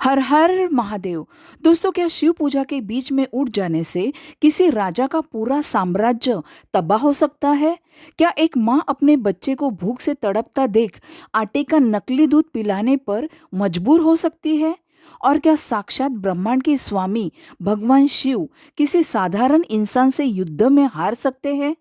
हर हर महादेव। दोस्तों, क्या शिव पूजा के बीच में उठ जाने से किसी राजा का पूरा साम्राज्य तबाह हो सकता है? क्या एक माँ अपने बच्चे को भूख से तड़पता देख आटे का नकली दूध पिलाने पर मजबूर हो सकती है? और क्या साक्षात ब्रह्मांड के स्वामी भगवान शिव किसी साधारण इंसान से युद्ध में हार सकते हैं?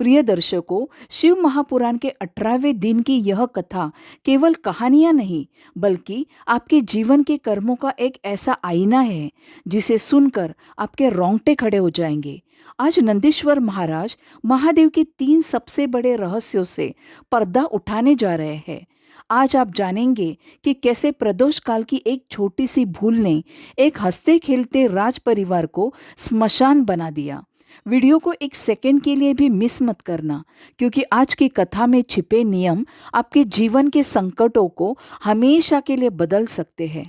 प्रिय दर्शकों, शिव महापुराण के 18वें दिन की यह कथा केवल कहानियां नहीं, बल्कि आपके जीवन के कर्मों का एक ऐसा आईना है जिसे सुनकर आपके रोंगटे खड़े हो जाएंगे। आज नंदीश्वर महाराज महादेव के 3 सबसे बड़े रहस्यों से पर्दा उठाने जा रहे हैं। आज आप जानेंगे कि कैसे प्रदोष काल की एक छोटी सी भूल ने एक हंसते खेलते राज परिवार को स्मशान बना दिया। वीडियो को एक सेकंड के लिए भी मिस मत करना, क्योंकि आज की कथा में छिपे नियम आपके जीवन के संकटों को हमेशा के लिए बदल सकते हैं।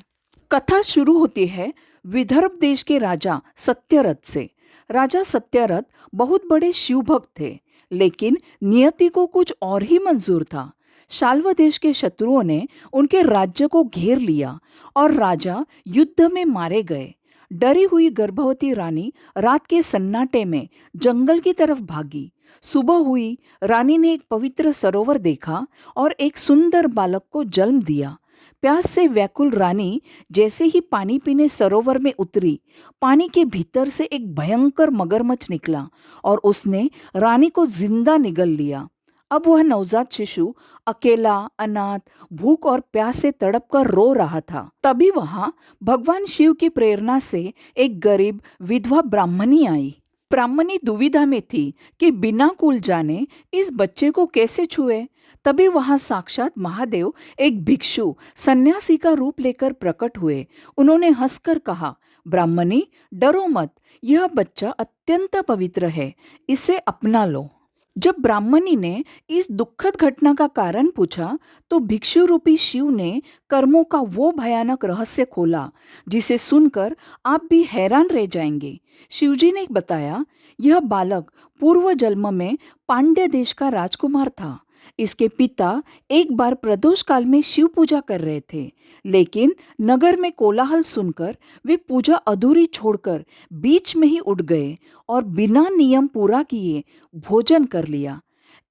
कथा शुरू होती है विदर्भ देश के राजा सत्यरथ से। राजा सत्यरथ बहुत बड़े शिव भक्त थे, लेकिन नियति को कुछ और ही मंजूर था। शाल्व देश के शत्रुओं ने उनके राज्य को घेर लिया और राजा युद्ध में मारे गए। डरी हुई गर्भवती रानी रात के सन्नाटे में जंगल की तरफ भागी। सुबह हुई, रानी ने एक पवित्र सरोवर देखा और एक सुंदर बालक को जन्म दिया। प्यास से व्याकुल रानी जैसे ही पानी पीने सरोवर में उतरी, पानी के भीतर से एक भयंकर मगरमच्छ निकला और उसने रानी को जिंदा निगल लिया। अब वह नवजात शिशु अकेला, अनाथ, भूख और प्यास से तड़प कर रो रहा था। तभी वहां भगवान शिव की प्रेरणा से एक गरीब विधवा ब्राह्मणी आई। ब्राह्मणी दुविधा में थी कि बिना कुल जाने इस बच्चे को कैसे छुए। तभी वहां साक्षात महादेव एक भिक्षु सन्यासी का रूप लेकर प्रकट हुए। उन्होंने हंसकर कहा, ब्राह्मणी, डरो मत, यह बच्चा अत्यंत पवित्र है, इसे अपना लो। जब ब्राह्मणी ने इस दुखद घटना का कारण पूछा, तो भिक्षु रूपी शिव ने कर्मों का वो भयानक रहस्य खोला जिसे सुनकर आप भी हैरान रह जाएंगे। शिवजी ने बताया, यह बालक पूर्व जन्म में पांड्य देश का राजकुमार था। इसके पिता एक बार प्रदोष काल में शिव पूजा कर रहे थे, लेकिन नगर में कोलाहल सुनकर वे पूजा अधूरी छोड़कर बीच में ही उठ गए और बिना नियम पूरा किए भोजन कर लिया।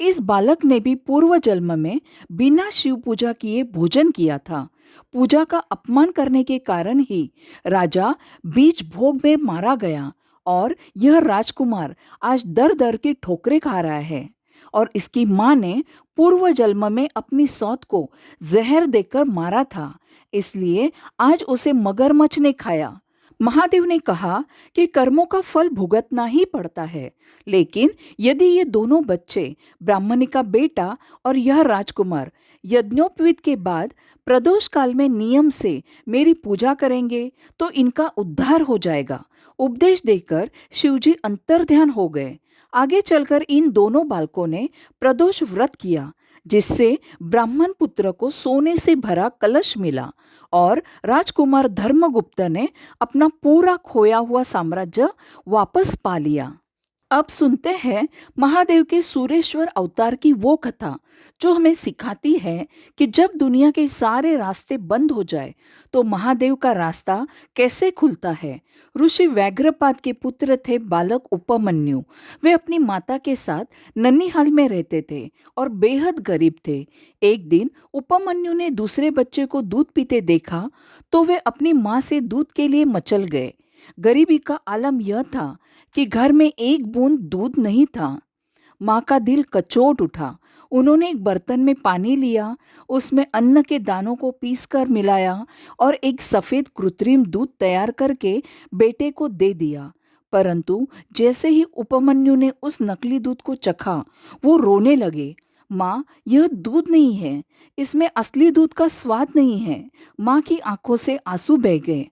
इस बालक ने भी पूर्व जन्म में बिना शिव पूजा किए भोजन किया था। पूजा का अपमान करने के कारण ही राजा बीच भोग में मारा गया और यह राजकुमार आज दर दर की ठोकरें खा रहा है। और इसकी माँ ने पूर्व जन्म में अपनी सौत को जहर देकर मारा था, इसलिए आज उसे मगरमच्छ ने खाया। महादेव ने कहा कि कर्मों का फल भुगतना ही पड़ता है, लेकिन यदि ये दोनों बच्चे, ब्राह्मणी का बेटा और यह राजकुमार, यज्ञोपवीत के बाद प्रदोष काल में नियम से मेरी पूजा करेंगे तो इनका उद्धार हो जाएगा। उपदेश देकर शिवजी अंतर्ध्यान हो गए। आगे चलकर इन दोनों बालकों ने प्रदोष व्रत किया, जिससे ब्राह्मण पुत्र को सोने से भरा कलश मिला और राजकुमार धर्मगुप्त ने अपना पूरा खोया हुआ साम्राज्य वापस पा लिया। अब सुनते हैं महादेव के सूरेश्वर अवतार की वो कथा जो हमें सिखाती है कि जब दुनिया के सारे रास्ते बंद हो जाए तो महादेव का रास्ता कैसे खुलता है। ऋषि व्याघ्रपाद के पुत्र थे बालक उपमन्यु। वे अपनी माता के साथ नन्हीहाल में रहते थे और बेहद गरीब थे। एक दिन उपमन्यु ने दूसरे बच्चे को दूध पीते देखा तो वे अपनी माँ से दूध के लिए मचल गए। गरीबी का आलम यह था कि घर में एक बूंद दूध नहीं था। माँ का दिल कचोट उठा। उन्होंने एक बर्तन में पानी लिया, उसमें अन्न के दानों को पीसकर मिलाया और एक सफ़ेद कृत्रिम दूध तैयार करके बेटे को दे दिया। परंतु जैसे ही उपमन्यु ने उस नकली दूध को चखा, वो रोने लगे। माँ, यह दूध नहीं है, इसमें असली दूध का स्वाद नहीं है। माँ की आंखों से आंसू बह गए।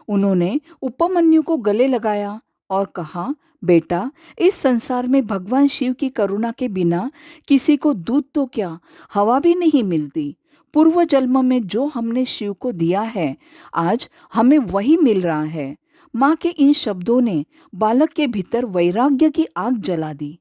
उन्होंने उपमन्यु को गले लगाया और कहा, बेटा, इस संसार में भगवान शिव की करुणा के बिना किसी को दूध तो क्या, हवा भी नहीं मिलती। पूर्व जन्म में जो हमने शिव को दिया है, आज हमें वही मिल रहा है। माँ के इन शब्दों ने बालक के भीतर वैराग्य की आग जला दी।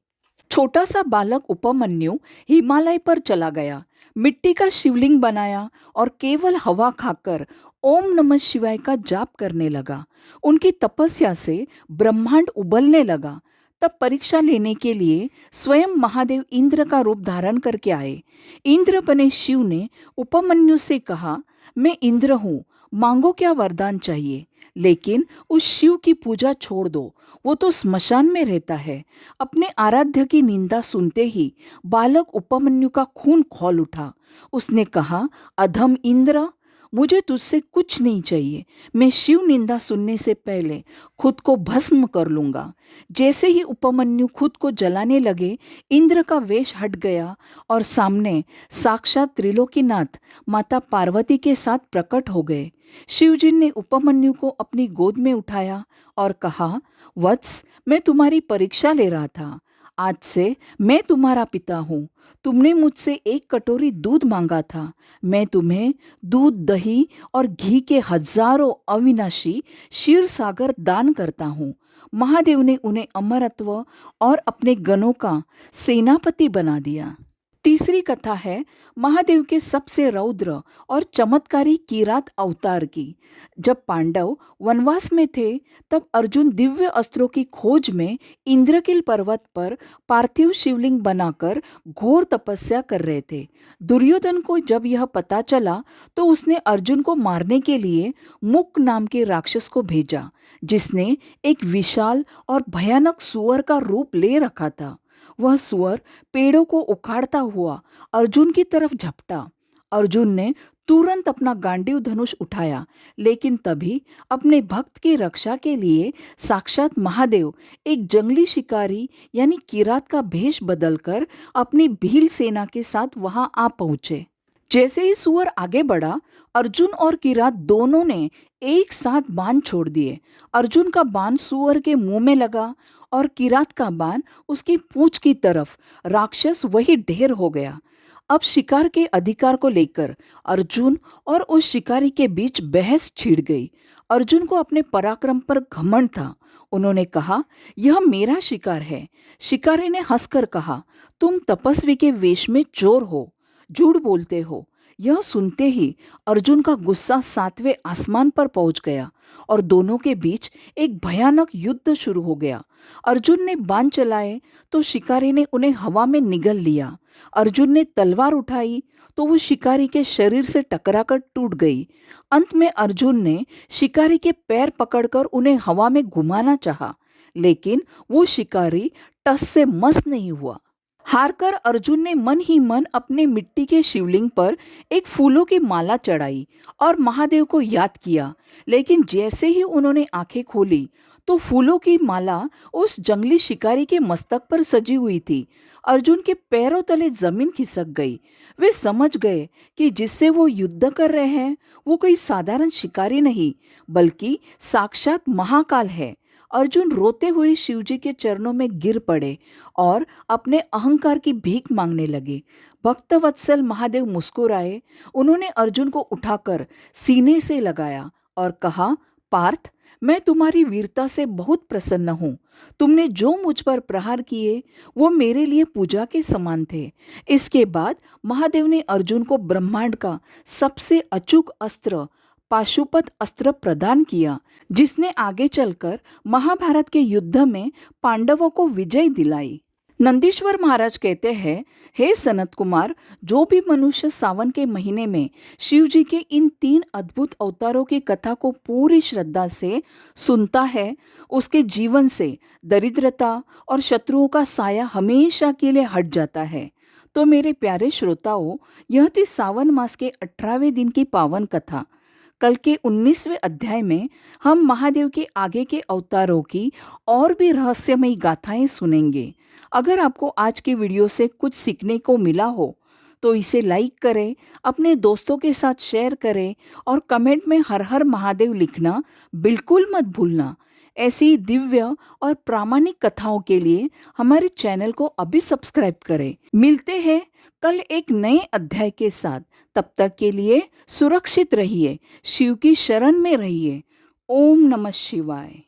छोटा सा बालक उपमन्यु हिमालय पर चला गया। मिट्टी का शिवलिंग बनाया और केवल हवा खाकर ओम नमः शिवाय का जाप करने लगा। उनकी तपस्या से ब्रह्मांड उबलने लगा। तब परीक्षा लेने के लिए स्वयं महादेव इंद्र का रूप धारण करके आए। इंद्र बने शिव ने उपमन्यु से कहा, मैं इंद्र हूँ, मांगो क्या वरदान चाहिए। लेकिन उस शिव की पूजा छोड़ दो, वो तो स्मशान में रहता है। अपने आराध्य की निंदा सुनते ही बालक उपमन्यु का खून खौल उठा। उसने कहा, अधम इंद्र, मुझे तुझसे कुछ नहीं चाहिए। मैं शिव निंदा सुनने से पहले खुद को भस्म कर लूंगा। जैसे ही उपमन्यु खुद को जलाने लगे, इंद्र का वेश हट गया और सामने साक्षात त्रिलोकीनाथ माता पार्वती के साथ प्रकट हो गए। शिवजी ने उपमन्यु को अपनी गोद में उठाया और कहा, वत्स, मैं तुम्हारी परीक्षा ले रहा था। आज से मैं तुम्हारा पिता हूँ। तुमने मुझसे एक कटोरी दूध मांगा था। मैं तुम्हें दूध, दही और घी के हजारों अविनाशी क्षीर सागर दान करता हूँ। महादेव ने उन्हें अमरत्व और अपने गणों का सेनापति बना दिया। तीसरी कथा है महादेव के सबसे रौद्र और चमत्कारी किरात अवतार की। जब पांडव वनवास में थे, तब अर्जुन दिव्य अस्त्रों की खोज में इंद्रकिल पर्वत पर पार्थिव शिवलिंग बनाकर घोर तपस्या कर रहे थे। दुर्योधन को जब यह पता चला तो उसने अर्जुन को मारने के लिए मुक नाम के राक्षस को भेजा, जिसने एक विशाल और भयानक सुअर का रूप ले रखा था। वह सुअर पेड़ों को उखाड़ता हुआ अर्जुन की तरफ झपटा। अर्जुन ने तुरंत अपना गांडीव धनुष उठाया, लेकिन तभी अपने भक्त की रक्षा के लिए साक्षात महादेव एक जंगली शिकारी यानी किरात का भेष बदलकर अपनी भील सेना के साथ वहां आ पहुंचे। जैसे ही सुअर आगे बढ़ा, अर्जुन और किरात दोनों ने एक साथ बाण छोड़ दिए। अर्जुन का बाण सुअर के मुंह में लगा और किरात का बाण उसकी पूंछ की तरफ। राक्षस वही ढेर हो गया। अब शिकार के अधिकार को लेकर अर्जुन और उस शिकारी के बीच बहस छिड़ गई। अर्जुन को अपने पराक्रम पर घमंड था। उन्होंने कहा, यह मेरा शिकार है। शिकारी ने हंसकर कहा, तुम तपस्वी के वेश में चोर हो, झूठ बोलते हो। यह सुनते ही अर्जुन का गुस्सा सातवें आसमान पर पहुंच गया और दोनों के बीच एक भयानक युद्ध शुरू हो गया। अर्जुन ने बाण चलाए तो शिकारी ने उन्हें हवा में निगल लिया। अर्जुन ने तलवार उठाई तो वो शिकारी के शरीर से टकराकर टूट गई। अंत में अर्जुन ने शिकारी के पैर पकड़कर उन्हें हवा में घुमाना चाहा, लेकिन वो शिकारी टस से मस नहीं हुआ। हारकर अर्जुन ने मन ही मन अपने मिट्टी के शिवलिंग पर एक फूलों की माला चढ़ाई और महादेव को याद किया। लेकिन जैसे ही उन्होंने आंखें खोली तो फूलों की माला उस जंगली शिकारी के मस्तक पर सजी हुई थी। अर्जुन के पैरों तले जमीन खिसक गई। वे समझ गए कि जिससे वो युद्ध कर रहे हैं वो कोई साधारण शिकारी नहीं, बल्कि साक्षात महाकाल है। अर्जुन रोते हुए शिवजी के चरणों में गिर पड़े और अपने अहंकार की भीख मांगने लगे। भक्तवत्सल महादेव मुस्कुराए। उन्होंने अर्जुन को उठाकर सीने से लगाया और कहा, पार्थ, मैं तुम्हारी वीरता से बहुत प्रसन्न हूँ। तुमने जो मुझ पर प्रहार किए वो मेरे लिए पूजा के समान थे। इसके बाद महादेव ने अर्जुन को ब्रह्मांड का सबसे अचूक अस्त्र पाशुपत अस्त्र प्रदान किया, जिसने आगे चलकर महाभारत के युद्ध में पांडवों को विजय दिलाई। नंदीश्वर महाराज कहते हैं, हे सनत कुमार, जो भी मनुष्य सावन के महीने में शिव जी के इन 3 अद्भुत अवतारों की कथा को पूरी श्रद्धा से सुनता है, उसके जीवन से दरिद्रता और शत्रुओं का साया हमेशा के लिए हट जाता है। तो मेरे प्यारे श्रोताओं, यह थी सावन मास के 18वें दिन की पावन कथा। कल के 19वें अध्याय में हम महादेव के आगे के अवतारों की और भी रहस्यमयी गाथाएं सुनेंगे। अगर आपको आज के वीडियो से कुछ सीखने को मिला हो तो इसे लाइक करें, अपने दोस्तों के साथ शेयर करें और कमेंट में हर हर महादेव लिखना बिल्कुल मत भूलना। ऐसी दिव्य और प्रामाणिक कथाओं के लिए हमारे चैनल को अभी सब्सक्राइब करें। मिलते हैं कल एक नए अध्याय के साथ। तब तक के लिए सुरक्षित रहिए, शिव की शरण में रहिए। ओम नमः शिवाय।